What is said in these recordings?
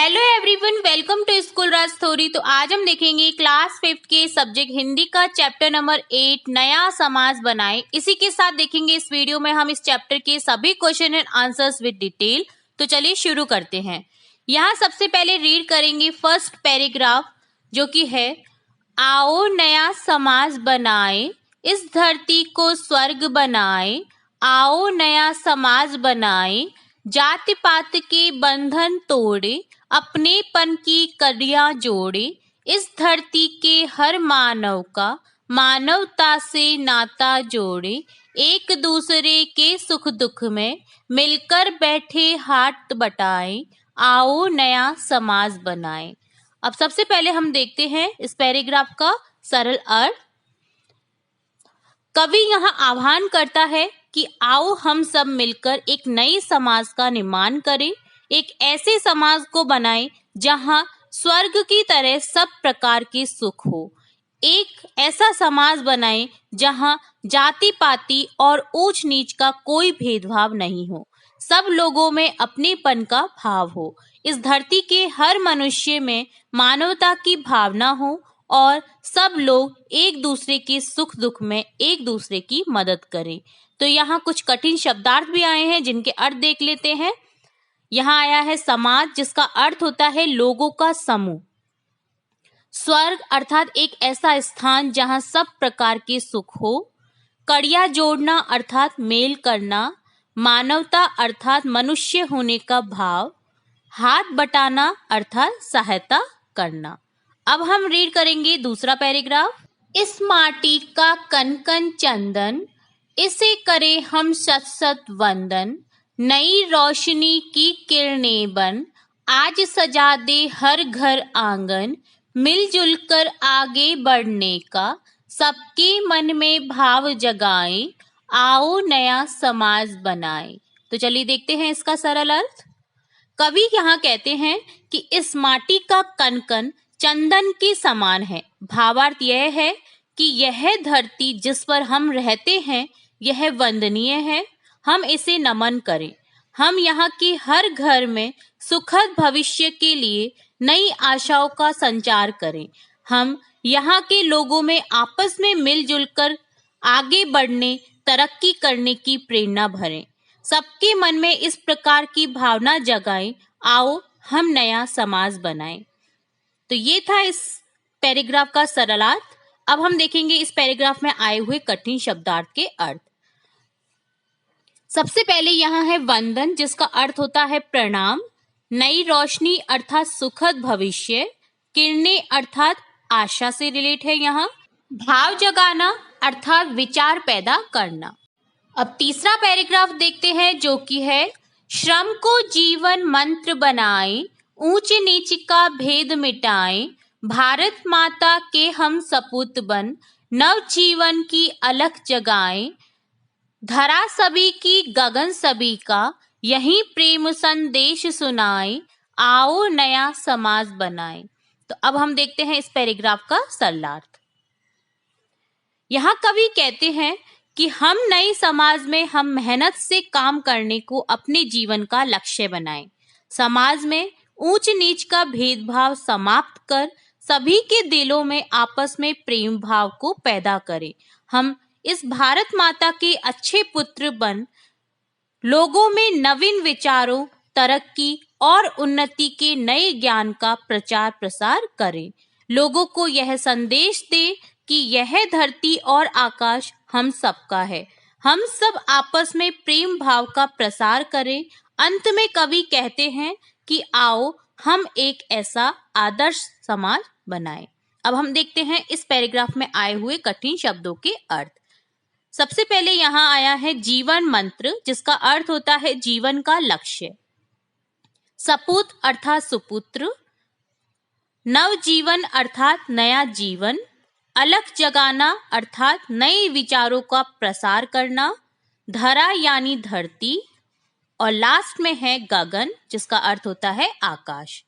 Hello everyone, welcome to school Raj theory. तो आज हम देखेंगे क्लास 5 के सब्जेक्ट हिंदी का चैप्टर नंबर 8 नया समास बनाएं। इसी के साथ देखेंगे इस वीडियो में हम इस चैप्टर के सभी question and answers with detail. तो चलिए शुरू करते हैं। यहाँ सबसे पहले रीड करेंगे फर्स्ट पैराग्राफ जो कि है, आओ नया समास बनाएं, इस धरती को स्वर्ग बनाएं। आओ नया समाज बनाएं, जाति पात के बंधन तोड़े, अपनेपन की कड़ियां जोड़े। इस धरती के हर मानव का मानवता से नाता जोड़े। एक दूसरे के सुख दुख में मिलकर बैठे हाथ बटाएं। आओ नया समाज बनाएं। अब सबसे पहले हम देखते हैं इस पैराग्राफ का सरल अर्थ। कवि यहाँ आह्वान करता है कि आओ हम सब मिलकर एक नई समाज का निर्माण करें, एक ऐसे समाज को बनाएं जहां स्वर्ग की तरह सब प्रकार के सुख हो। एक ऐसा समाज बनाएं जहां जाति पाति और ऊंच नीच का कोई भेदभाव नहीं हो, सब लोगों में अपनेपन का भाव हो। इस धरती के हर मनुष्य में मानवता की भावना हो और सब लोग एक दूसरे के सुख दुख में एक दूसरे की मदद करें। तो यहाँ कुछ कठिन शब्दार्थ भी आए हैं जिनके अर्थ देख लेते हैं। यहाँ आया है समाज, जिसका अर्थ होता है लोगों का समूह। स्वर्ग अर्थात एक ऐसा स्थान जहाँ सब प्रकार के सुख हो। कड़िया जोड़ना अर्थात मेल करना। मानवता अर्थात मनुष्य होने का भाव। हाथ बटाना अर्थात सहायता करना। अब हम रीड करेंगे दूसरा पैराग्राफ। इस माटी का कन कन चंदन, इसे करे हम सत सत वंदन। नई रोशनी की किरणें बन, आज सजा दे हर घर आंगन। मिलजुल कर आगे बढ़ने का सबके मन में भाव जगाएं। आओ नया समाज बनाएं। तो चलिए देखते हैं इसका सरल अर्थ। कवि यहाँ कहते हैं कि इस माटी का कन कन चंदन के समान है। भावार्थ यह है कि यह धरती जिस पर हम रहते हैं यह वंदनीय है, हम इसे नमन करें। हम यहाँ के हर घर में सुखद भविष्य के लिए नई आशाओं का संचार करें। हम यहाँ के लोगों में आपस में मिलजुल कर आगे बढ़ने, तरक्की करने की प्रेरणा भरें। सबके मन में इस प्रकार की भावना जगाएं। आओ हम नया समाज बनाएं। तो ये था इस पैराग्राफ का सरलार्थ। अब हम देखेंगे इस पैराग्राफ में आए हुए कठिन शब्दार्थ के अर्थ। सबसे पहले यहाँ है वंदन, जिसका अर्थ होता है प्रणाम। नई रोशनी अर्थात सुखद भविष्य। किरणें अर्थात आशा से रिलेट है यहाँ। भाव जगाना अर्थात विचार पैदा करना। अब तीसरा पैराग्राफ देखते हैं जो कि है, श्रम को जीवन मंत्र बनाएं, ऊंच नीच का भेद मिटाएं। भारत माता के हम सपूत बन, नव जीवन की अलख जगाएं। धरा सभी की गगन सभी का, यही प्रेम संदेश सुनाएं। आओ नया समाज बनाएं। तो अब हम देखते हैं इस पैराग्राफ का सरलार्थ। यहाँ कवि कहते हैं कि हम नए समाज में हम मेहनत से काम करने को अपने जीवन का लक्ष्य बनाएं। समाज में ऊंच नीच का भेदभाव समाप्त कर सभी के दिलों में आपस में प्रेम भाव को पैदा करें। हम इस भारत माता के अच्छे पुत्र बन लोगों में नवीन विचारों, तरक्की और उन्नति के नए ज्ञान का प्रचार प्रसार करें। लोगों को यह संदेश दे कि यह धरती और आकाश हम सबका है। हम सब आपस में प्रेम भाव का प्रसार करें। अंत में कवि कहते हैं कि आओ हम एक ऐसा आदर्श समाज बनाएं। अब हम देखते हैं इस पैराग्राफ में आए हुए कठिन शब्दों के अर्थ। सबसे पहले यहाँ आया है जीवन मंत्र, जिसका अर्थ होता है जीवन का लक्ष्य। सपूत अर्थात सुपुत्र। नवजीवन अर्थात नया जीवन। अलख जगाना अर्थात नए विचारों का प्रसार करना। धरा यानी धरती। और लास्ट में है गगन, जिसका अर्थ होता है आकाश।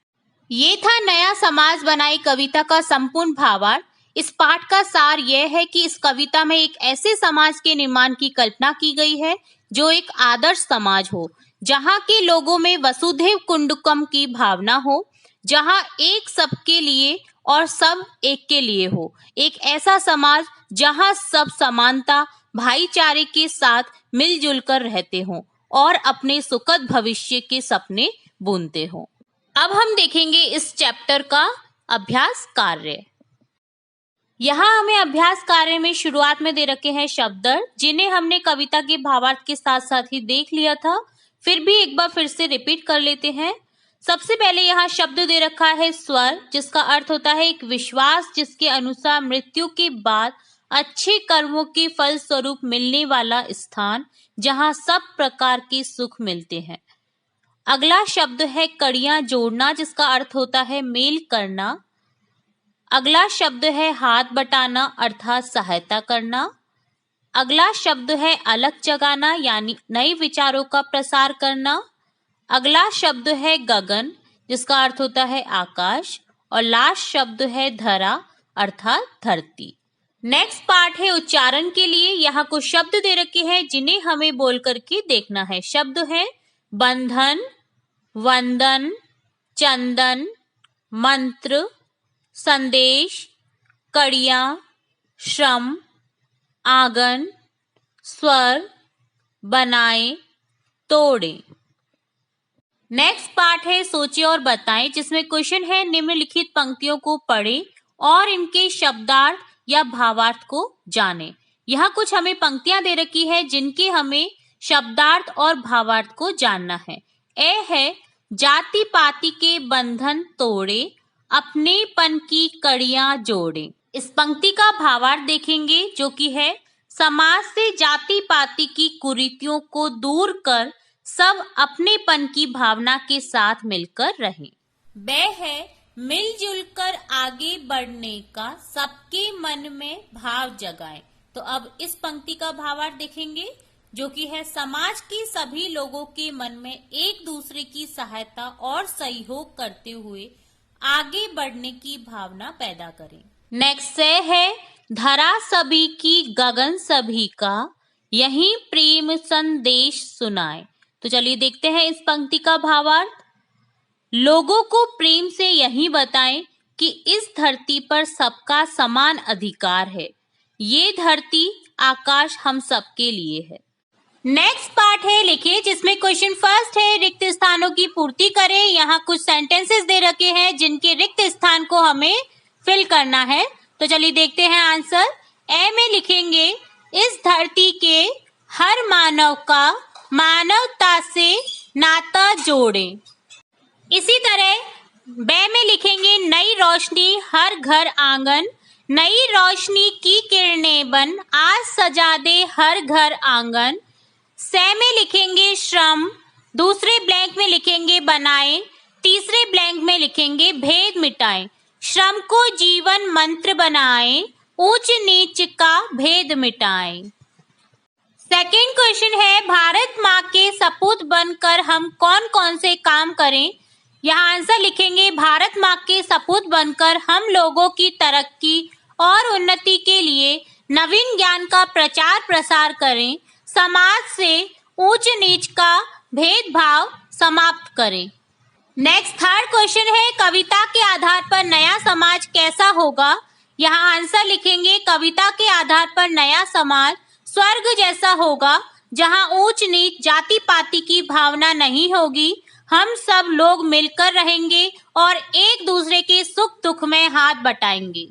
ये था नया समाज बनाई कविता का संपूर्ण भावार्थ। इस पाठ का सार यह है कि इस कविता में एक ऐसे समाज के निर्माण की कल्पना की गई है जो एक आदर्श समाज हो, जहाँ के लोगों में वसुधैव कुटुंबकम की भावना हो। जहां एक सबके लिए और सब एक के लिए हो। एक ऐसा समाज जहां सब समानता, भाईचारे के साथ मिलजुल कर रहते हों और अपने सुखद भविष्य के सपने बुनते हों। अब हम देखेंगे इस चैप्टर का अभ्यास कार्य। यहाँ हमें अभ्यास कार्य में शुरुआत में दे रखे हैं शब्द, जिन्हें हमने कविता के भावार्थ के साथ साथ ही देख लिया था। फिर भी एक बार फिर से रिपीट कर लेते हैं। सबसे पहले यहाँ शब्द दे रखा है स्वर, जिसका अर्थ होता है एक विश्वास जिसके अनुसार मृत्यु के बाद अच्छे कर्मों के फल स्वरूप मिलने वाला स्थान, जहाँ सब प्रकार के सुख मिलते हैं। अगला शब्द है कड़ियां जोड़ना, जिसका अर्थ होता है मेल करना। अगला शब्द है हाथ बटाना अर्थात सहायता करना। अगला शब्द है अलग जगाना यानी नए विचारों का प्रसार करना। अगला शब्द है गगन, जिसका अर्थ होता है आकाश। और लास्ट शब्द है धरा अर्थात धरती। नेक्स्ट पार्ट है उच्चारण के लिए। यहाँ कुछ शब्द दे रखे हैं जिन्हें हमें बोल करके देखना है। शब्द है बंधन, वंदन, चंदन, मंत्र, संदेश, कड़ियां, श्रम, आंगन, स्वर, बनाए, तोड़े। नेक्स्ट पार्ट है सोचे और बताएं, जिसमें क्वेश्चन है निम्नलिखित पंक्तियों को पढ़ें और इनके शब्दार्थ या भावार्थ को जानें। यहाँ कुछ हमें पंक्तियां दे रखी है जिनके हमें शब्दार्थ और भावार्थ को जानना है। ए है जाति पाति के बंधन तोड़े, अपनेपन की कड़ियां जोड़े। इस पंक्ति का भावार्थ देखेंगे, जो कि है समाज से जाति पाति की कुरीतियों को दूर कर सब अपनेपन की भावना के साथ मिलकर रहें। बे है मिलजुल कर आगे बढ़ने का सबके मन में भाव जगाएं। तो अब इस पंक्ति का भावार्थ देखेंगे, जो कि है समाज के सभी लोगों के मन में एक दूसरे की सहायता और सहयोग करते हुए आगे बढ़ने की भावना पैदा करें। नेक्स्ट है धरा सभी की गगन सभी का, यही प्रेम संदेश सुनाए। तो चलिए देखते हैं इस पंक्ति का भावार्थ। लोगों को प्रेम से यही बताएं कि इस धरती पर सबका समान अधिकार है। ये धरती आकाश हम सबके लिए है। नेक्स्ट पार्ट है लिखिए, जिसमें क्वेश्चन फर्स्ट है रिक्त स्थानों की पूर्ति करें। यहाँ कुछ सेंटेंसेस दे रखे हैं जिनके रिक्त स्थान को हमें फिल करना है। तो चलिए देखते हैं आंसर। ए में लिखेंगे इस धरती के हर मानव का मानवता से नाता जोड़े। इसी तरह बे में लिखेंगे नई रोशनी हर घर आंगन, नई रोशनी की किरणें बन आज सजा दे हर घर आंगन। से में लिखेंगे श्रम, दूसरे ब्लैंक में लिखेंगे बनाए, तीसरे ब्लैंक में लिखेंगे भेद मिटाएं। श्रम को जीवन मंत्र बनाएं, ऊंच नीच का भेद मिटाएं। सेकंड क्वेश्चन है भारत माँ के सपूत बनकर हम कौन कौन से काम करें। यहाँ आंसर लिखेंगे भारत माँ के सपूत बनकर हम लोगों की तरक्की और उन्नति के लिए नवीन ज्ञान का प्रचार प्रसार करें, समाज से ऊंच नीच का भेदभाव समाप्त करें। नेक्स्ट थर्ड क्वेश्चन है कविता के आधार पर नया समाज कैसा होगा। यहाँ आंसर लिखेंगे कविता के आधार पर नया समाज स्वर्ग जैसा होगा, जहाँ ऊंच नीच जाति पाति की भावना नहीं होगी। हम सब लोग मिलकर रहेंगे और एक दूसरे के सुख दुख में हाथ बटाएंगे।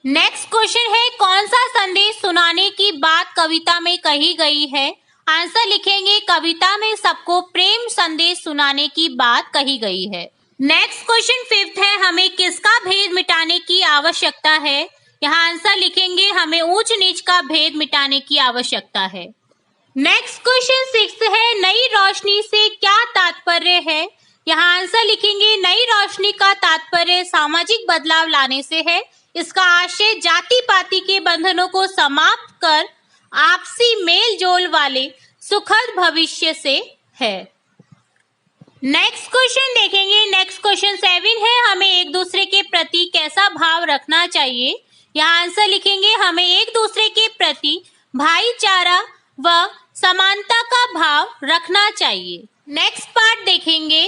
नेक्स्ट क्वेश्चन है कौन सा संदेश सुनाने की बात कविता में कही गई है। आंसर लिखेंगे कविता में सबको प्रेम संदेश सुनाने की बात कही गई है। नेक्स्ट क्वेश्चन फिफ्थ है हमें किसका भेद मिटाने की आवश्यकता है। यहाँ आंसर लिखेंगे हमें ऊंच नीच का भेद मिटाने की आवश्यकता है। नेक्स्ट क्वेश्चन सिक्स्थ है नई रोशनी से क्या तात्पर्य है। यहाँ आंसर लिखेंगे नई रोशनी का तात्पर्य सामाजिक बदलाव लाने से है। इसका आशय जाति पाति के बंधनों को समाप्त कर आपसी मेल जोल वाले सुखद भविष्य से है। नेक्स्ट क्वेश्चन देखेंगे। नेक्स्ट क्वेश्चन 7 है हमें एक दूसरे के प्रति कैसा भाव रखना चाहिए। यहाँ आंसर लिखेंगे हमें एक दूसरे के प्रति भाईचारा व समानता का भाव रखना चाहिए। नेक्स्ट पार्ट देखेंगे।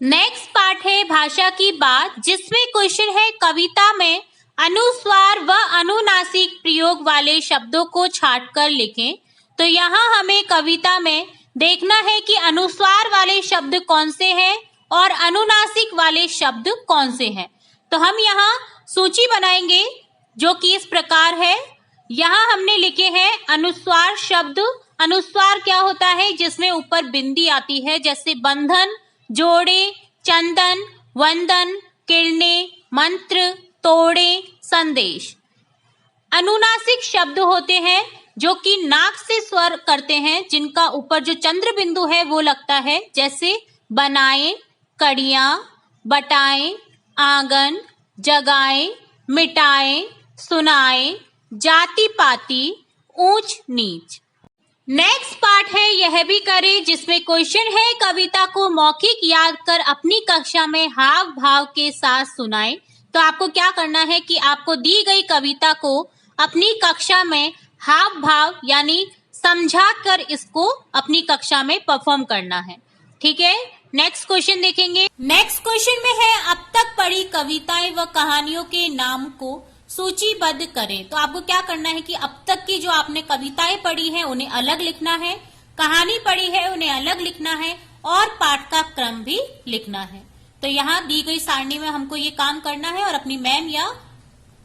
नेक्स्ट पार्ट है भाषा की बात, जिसमें क्वेश्चन है कविता में अनुस्वार व अनुनासिक प्रयोग वाले शब्दों को छांटकर लिखें। तो यहाँ हमें कविता में देखना है कि अनुस्वार वाले शब्द कौन से हैं और अनुनासिक वाले शब्द कौन से हैं। तो हम यहाँ सूची बनाएंगे जो कि इस प्रकार है। यहाँ हमने लिखे हैं अनुस्वार शब्द। अनुस्वार क्या होता है? जिसमें ऊपर बिंदी आती है, जैसे बंधन, जोड़े, चंदन, वंदन, किरणे, मंत्र, तोड़े, संदेश। अनुनासिक शब्द होते हैं जो कि नाक से स्वर करते हैं, जिनका ऊपर जो चंद्र बिंदु है वो लगता है, जैसे बनाएं, कड़ियां, बटाएं, आंगन, जगाएं, मिटाएं, सुनाएं, जाति पाति, ऊंच नीच। नेक्स्ट पार्ट है यह भी करें, जिसमें क्वेश्चन है कविता को मौखिक याद कर अपनी कक्षा में हाव भाव के साथ सुनाएं। तो आपको क्या करना है कि आपको दी गई कविता को अपनी कक्षा में हाव भाव यानी समझा कर इसको अपनी कक्षा में परफॉर्म करना है। ठीक है, नेक्स्ट क्वेश्चन देखेंगे। नेक्स्ट क्वेश्चन में है अब तक पढ़ी कविताएं व कहानियों के नाम को सूचीबद्ध करें। तो आपको क्या करना है कि अब तक की जो आपने कविताएं पढ़ी हैं उन्हें अलग लिखना है, कहानी पढ़ी है उन्हें अलग लिखना है और पाठ का क्रम भी लिखना है। तो यहाँ दी गई सारणी में हमको ये काम करना है और अपनी मैम या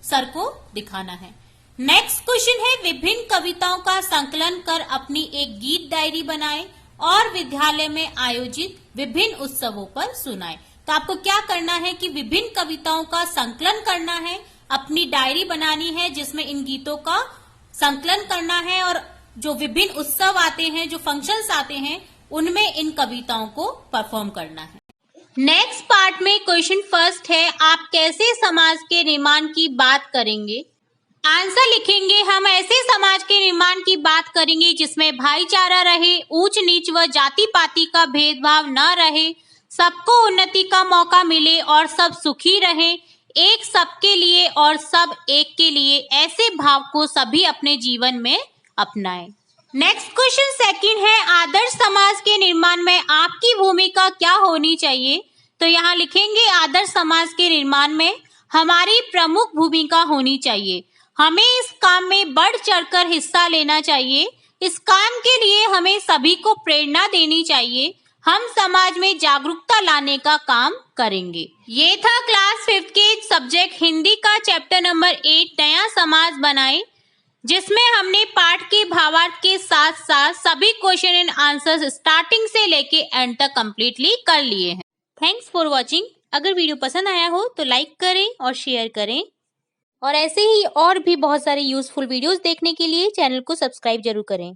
सर को दिखाना है। नेक्स्ट क्वेश्चन है विभिन्न कविताओं का संकलन कर अपनी एक गीत डायरी बनाएं और विद्यालय में आयोजित विभिन्न उत्सवों पर सुनाएं। तो आपको क्या करना है कि विभिन्न कविताओं का संकलन करना है, अपनी डायरी बनानी है जिसमें इन गीतों का संकलन करना है और जो विभिन्न उत्सव आते हैं, जो फंक्शंस आते हैं, उनमें इन कविताओं को परफॉर्म करना है। नेक्स्ट पार्ट में क्वेश्चन फर्स्ट है आप कैसे समाज के निर्माण की बात करेंगे। आंसर लिखेंगे हम ऐसे समाज के निर्माण की बात करेंगे जिसमें भाईचारा रहे, ऊंच नीच व जाति पाति का भेदभाव न रहे, सबको उन्नति का मौका मिले और सब सुखी रहे, एक सबके लिए और सब एक के लिए, ऐसे भाव को सभी अपने जीवन में अपनाएं। नेक्स्ट क्वेश्चन सेकंड है आदर्श समाज के निर्माण में आपकी भूमिका क्या होनी चाहिए। तो यहाँ लिखेंगे आदर्श समाज के निर्माण में हमारी प्रमुख भूमिका होनी चाहिए, हमें इस काम में बढ़ चढ़कर हिस्सा लेना चाहिए, इस काम के लिए हमें सभी को प्रेरणा देनी चाहिए, हम समाज में जागरूकता लाने का काम करेंगे। ये था क्लास 5 के सब्जेक्ट हिंदी का चैप्टर नंबर 8 नया समाज बनाएं, जिसमें हमने पाठ के भावार्थ के साथ साथ सभी क्वेश्चन एंड आंसर्स स्टार्टिंग से लेके एंड तक कंप्लीटली कर लिए हैं। Thanks for watching. अगर वीडियो पसंद आया हो तो लाइक करें और शेयर करें और ऐसे ही और भी बहुत सारे यूजफुल वीडियोस देखने के लिए चैनल को सब्सक्राइब जरूर करें।